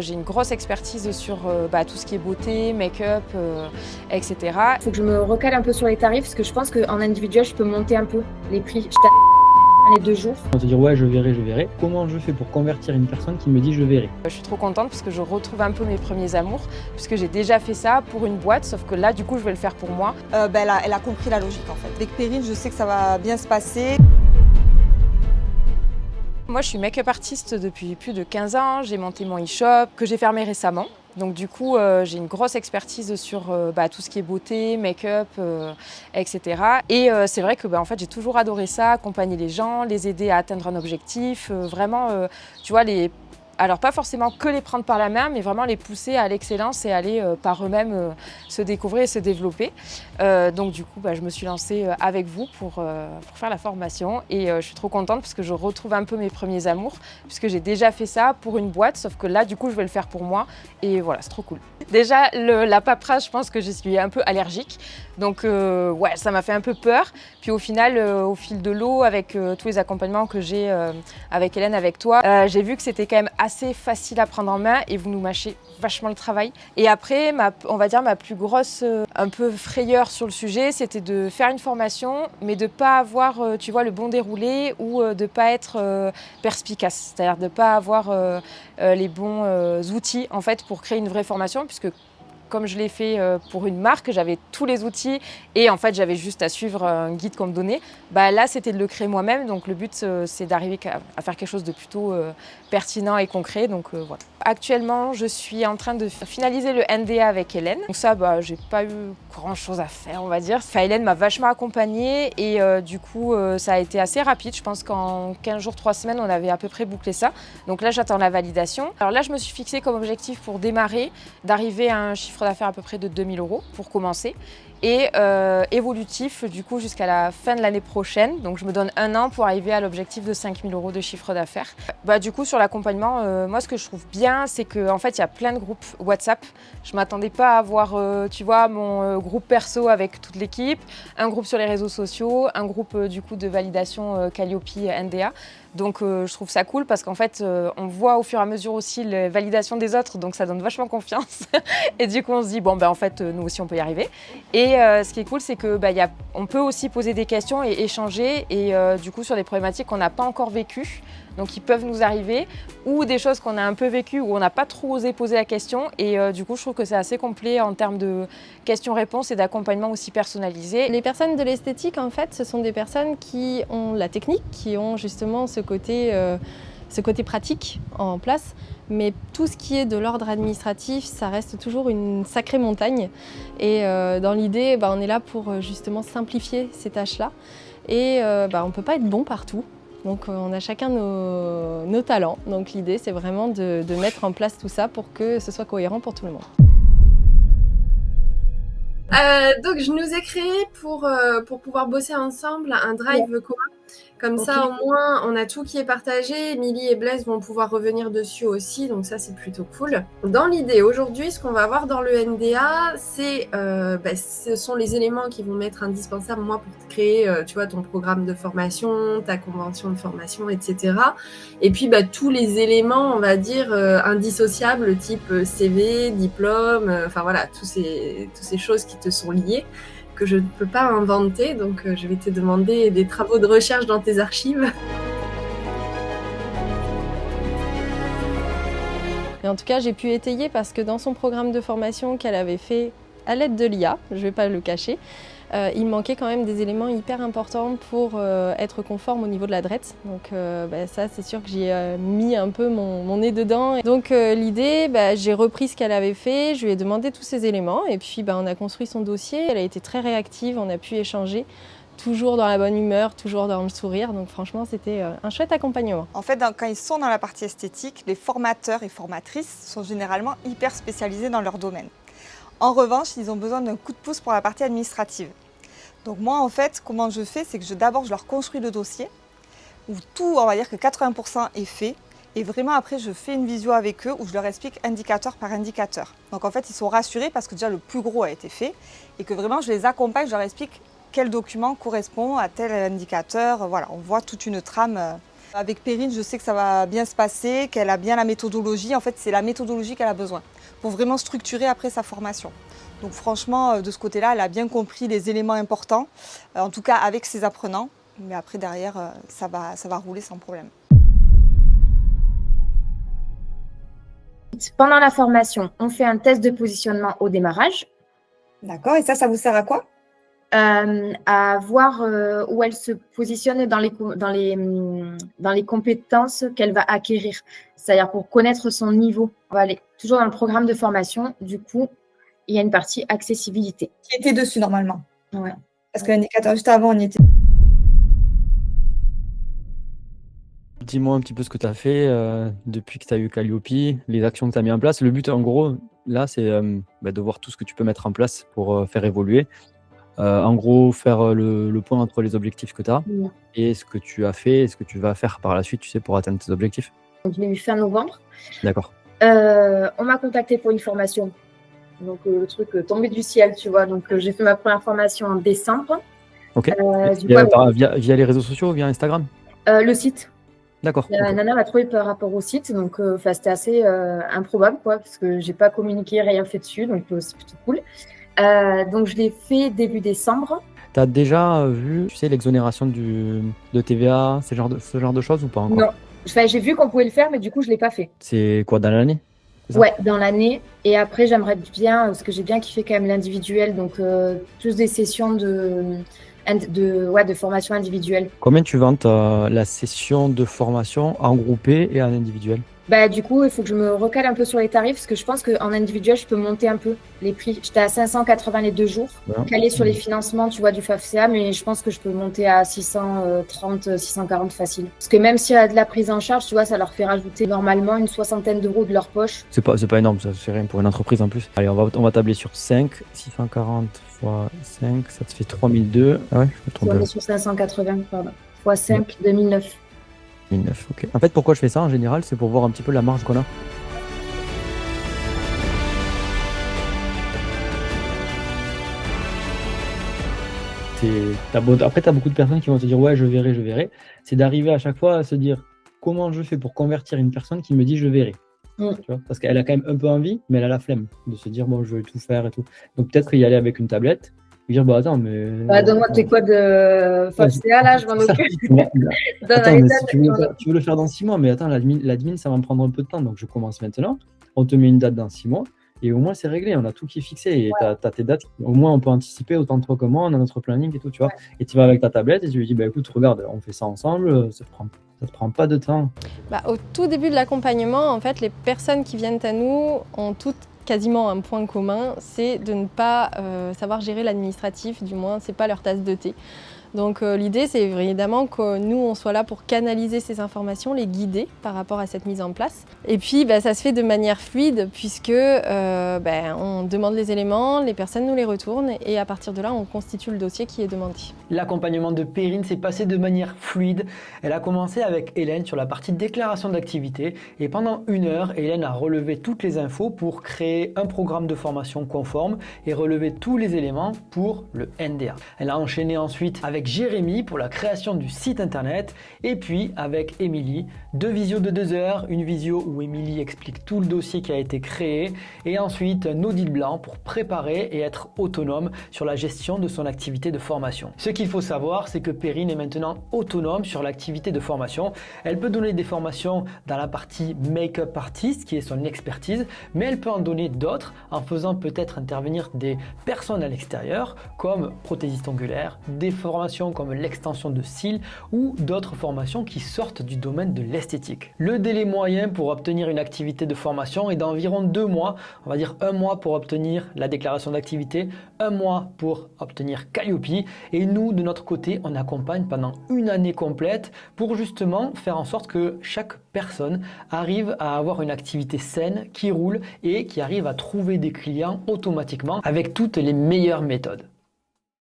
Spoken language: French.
J'ai une grosse expertise sur tout ce qui est beauté, make-up, etc. Il faut que je me recale un peu sur les tarifs parce que je pense qu'en individuel, je peux monter un peu les prix. Les 2 jours. On te dire ouais je verrai. Comment je fais pour convertir une personne qui me dit je verrai? Je suis trop contente parce que je retrouve un peu mes premiers amours, puisque j'ai déjà fait ça pour une boîte, sauf que là du coup je vais le faire pour moi. Elle a compris la logique en fait. Avec Perrine, je sais que ça va bien se passer. Moi je suis make-up artiste depuis plus de 15 ans, j'ai monté mon e-shop que j'ai fermé récemment. Donc du coup, j'ai une grosse expertise sur tout ce qui est beauté, make-up, etc. Et c'est vrai que en fait, j'ai toujours adoré ça, accompagner les gens, les aider à atteindre un objectif, vraiment, tu vois, alors pas forcément que les prendre par la main, mais vraiment les pousser à l'excellence et aller par eux-mêmes se découvrir et se développer. Donc du coup, je me suis lancée avec vous pour faire la formation et je suis trop contente parce que je retrouve un peu mes premiers amours, puisque j'ai déjà fait ça pour une boîte, sauf que là du coup je vais le faire pour moi et voilà, c'est trop cool. Déjà la paperasse, je pense que je suis un peu allergique, donc ouais, ça m'a fait un peu peur. Puis au final, au fil de l'eau, avec tous les accompagnements que j'ai avec Hélène, avec toi, j'ai vu que c'était quand même assez facile à prendre en main et vous nous mâchez vachement le travail. Et après, on va dire ma plus grosse un peu frayeur sur le sujet, c'était de faire une formation, mais de ne pas avoir tu vois, le bon déroulé ou de ne pas être perspicace, c'est-à-dire de ne pas avoir les bons outils en fait, pour créer une vraie formation, puisque comme je l'ai fait pour une marque, j'avais tous les outils et en fait j'avais juste à suivre un guide qu'on me donnait. Là c'était de le créer moi-même, donc le but c'est d'arriver à faire quelque chose de plutôt pertinent et concret. Donc voilà. Actuellement je suis en train de finaliser le NDA avec Hélène. Donc ça j'ai pas eu grand chose à faire, on va dire. Hélène m'a vachement accompagnée et du coup ça a été assez rapide. Je pense qu'en 15 jours, 3 semaines on avait à peu près bouclé ça. Donc là j'attends la validation. Alors là je me suis fixé comme objectif pour démarrer d'arriver à un chiffre d'affaires à peu près de 2 000 € pour commencer et évolutif du coup jusqu'à la fin de l'année prochaine. Donc je me donne 1 an pour arriver à l'objectif de 5 000 € de chiffre d'affaires. Du coup sur l'accompagnement, moi ce que je trouve bien c'est qu'en fait il y a plein de groupes WhatsApp. Je m'attendais pas à avoir tu vois mon groupe perso avec toute l'équipe, un groupe sur les réseaux sociaux, un groupe du coup de validation Calliope NDA. Donc je trouve ça cool parce qu'en fait on voit au fur et à mesure aussi les validations des autres, donc ça donne vachement confiance. Et du coup on se dit en fait nous aussi on peut y arriver. Et ce qui est cool c'est que on peut aussi poser des questions et échanger et du coup sur des problématiques qu'on n'a pas encore vécues. Donc qui peuvent nous arriver, ou des choses qu'on a un peu vécues où on n'a pas trop osé poser la question. Et du coup, je trouve que c'est assez complet en termes de questions-réponses et d'accompagnement aussi personnalisé. Les personnes de l'esthétique, en fait, ce sont des personnes qui ont la technique, qui ont justement ce côté pratique en place. Mais tout ce qui est de l'ordre administratif, ça reste toujours une sacrée montagne. Et dans l'idée, on est là pour justement simplifier ces tâches-là. Et on ne peut pas être bon partout. Donc on a chacun nos talents. Donc l'idée c'est vraiment de mettre en place tout ça pour que ce soit cohérent pour tout le monde. Donc je nous ai créé pour pouvoir bosser ensemble un drive commun. Comme ça, au moins, on a tout qui est partagé. Émilie et Blaise vont pouvoir revenir dessus aussi, donc ça, c'est plutôt cool. Dans l'idée, aujourd'hui, ce qu'on va voir dans le NDA, ce sont les éléments qui vont m'être indispensables, moi, pour créer, tu vois, ton programme de formation, ta convention de formation, etc. Et puis, tous les éléments, on va dire, indissociables, type CV, diplôme, voilà, toutes ces choses qui te sont liées, que je ne peux pas inventer, donc je vais te demander des travaux de recherche dans tes archives. Et en tout cas, j'ai pu étayer parce que dans son programme de formation qu'elle avait fait à l'aide de l'IA, je ne vais pas le cacher, il manquait quand même des éléments hyper importants pour être conforme au niveau de la DRET. Donc ça, c'est sûr que j'y ai mis un peu mon nez dedans. Donc l'idée, j'ai repris ce qu'elle avait fait, je lui ai demandé tous ces éléments et puis on a construit son dossier. Elle a été très réactive, on a pu échanger, toujours dans la bonne humeur, toujours dans le sourire. Donc franchement, c'était un chouette accompagnement. En fait, quand ils sont dans la partie esthétique, les formateurs et formatrices sont généralement hyper spécialisés dans leur domaine. En revanche, ils ont besoin d'un coup de pouce pour la partie administrative. Donc moi, en fait, comment je fais, c'est que d'abord, je leur construis le dossier, où tout, on va dire que 80% est fait. Et vraiment, après, je fais une visio avec eux, où je leur explique indicateur par indicateur. Donc en fait, ils sont rassurés parce que déjà, le plus gros a été fait. Et que vraiment, je les accompagne, je leur explique quel document correspond à tel indicateur. Voilà, on voit toute une trame Avec Perrine, je sais que ça va bien se passer, qu'elle a bien la méthodologie. En fait, c'est la méthodologie qu'elle a besoin pour vraiment structurer après sa formation. Donc franchement, de ce côté-là, elle a bien compris les éléments importants, en tout cas avec ses apprenants. Mais après, derrière, ça va rouler sans problème. Pendant la formation, on fait un test de positionnement au démarrage. D'accord, et ça vous sert à quoi? À voir où elle se positionne dans les compétences qu'elle va acquérir. C'est-à-dire pour connaître son niveau. On va aller toujours dans le programme de formation. Du coup, il y a une partie accessibilité. Qui était dessus normalement? Ouais. Parce que l'indicateur juste avant, on y était. Dis-moi un petit peu ce que tu as fait depuis que tu as eu Calliope, les actions que tu as mis en place. Le but, en gros, là, c'est de voir tout ce que tu peux mettre en place pour faire évoluer. En gros, faire le point entre les objectifs que tu as et ce que tu as fait et ce que tu vas faire par la suite, tu sais, pour atteindre tes objectifs. Donc, je l'ai eu fin novembre. D'accord. On m'a contacté pour une formation. Donc, le truc tombé du ciel, tu vois. Donc, j'ai fait ma première formation en décembre. Ok. Via Via les réseaux sociaux, via Instagram? le site. D'accord. Nana m'a trouvé par rapport au site, donc c'était assez improbable, quoi, parce que j'ai pas communiqué, rien fait dessus, donc c'est plutôt cool. Donc je l'ai fait début décembre. Tu as déjà vu, tu sais, l'exonération de TVA, ce genre de choses ou pas encore? Non, enfin, j'ai vu qu'on pouvait le faire, mais du coup je l'ai pas fait. C'est quoi, dans l'année? Ouais, dans l'année. Et après j'aimerais bien, parce que j'ai bien kiffé quand même l'individuel, donc plus des sessions de formation individuelle. Combien tu vends la session de formation en groupé et en individuel? Bah, du coup, il faut que je me recale un peu sur les tarifs, parce que je pense qu'en individuel, je peux monter un peu les prix. J'étais à 580 les 2 jours, calé sur les financements, tu vois, du FAFCA, mais je pense que je peux monter à 630, 640 facile. Parce que même s'il y a de la prise en charge, tu vois, ça leur fait rajouter normalement une soixantaine d'euros de leur poche. C'est pas énorme, ça c'est rien pour une entreprise en plus. Allez, on va tabler sur 5, 640 fois 5, ça te fait 3002. Ah ouais, je me trompe. On est sur 580, pardon. Fois 5, 2009. 2009, ok. En fait, pourquoi je fais ça en général, c'est pour voir un petit peu la marge qu'on a. Après, tu as beaucoup de personnes qui vont te dire ouais, je verrai. C'est d'arriver à chaque fois à se dire comment je fais pour convertir une personne qui me dit je verrai. Tu vois, parce qu'elle a quand même un peu envie, mais elle a la flemme de se dire bon, je vais tout faire et tout. Donc peut-être y aller avec une tablette. Dire bah attends mais donne-moi tes codes FAFCA là, je m'en occupe. Attends, mais si tu veux le faire dans 6 mois, mais attends, l'admin ça va me prendre un peu de temps, donc je commence maintenant. On te met une date dans 6 mois et au moins c'est réglé, on a tout qui est fixé et t'as tes dates. Au moins on peut anticiper autant de fois que moi, on a notre planning et tout, tu vois. Et tu vas avec ta tablette et tu lui dis bah écoute, regarde, on fait ça ensemble, ça te prend pas de temps. Au tout début de l'accompagnement, en fait, les personnes qui viennent à nous ont toutes quasiment un point commun, c'est de ne pas savoir gérer l'administratif, du moins c'est pas leur tasse de thé. Donc l'idée c'est évidemment que nous on soit là pour canaliser ces informations, les guider par rapport à cette mise en place. Et puis ça se fait de manière fluide puisque on demande les éléments, les personnes nous les retournent et à partir de là on constitue le dossier qui est demandé. L'accompagnement de Perrine s'est passé de manière fluide. Elle a commencé avec Hélène sur la partie déclaration d'activité et pendant 1 heure, Hélène a relevé toutes les infos pour créer un programme de formation conforme et relever tous les éléments pour le NDA. Elle a enchaîné ensuite avec Jérémy pour la création du site internet et puis avec Émilie, 2 visios de 2 heures, une visio où Émilie explique tout le dossier qui a été créé et ensuite un audit blanc pour préparer et être autonome sur la gestion de son activité de formation. Ce qu'il faut savoir, c'est que Perrine est maintenant autonome sur l'activité de formation. Elle peut donner des formations dans la partie make-up artist qui est son expertise, mais elle peut en donner d'autres en faisant peut-être intervenir des personnes à l'extérieur comme prothésiste ongulaire, des formations comme l'extension de cils ou d'autres formations qui sortent du domaine de l'esthétique. Le délai moyen pour obtenir une activité de formation est d'environ 2 mois, on va dire 1 mois pour obtenir la déclaration d'activité, 1 mois pour obtenir Calliope et nous de notre côté on accompagne pendant 1 année complète pour justement faire en sorte que chaque personne arrive à avoir une activité saine qui roule et qui arrive à trouver des clients automatiquement avec toutes les meilleures méthodes.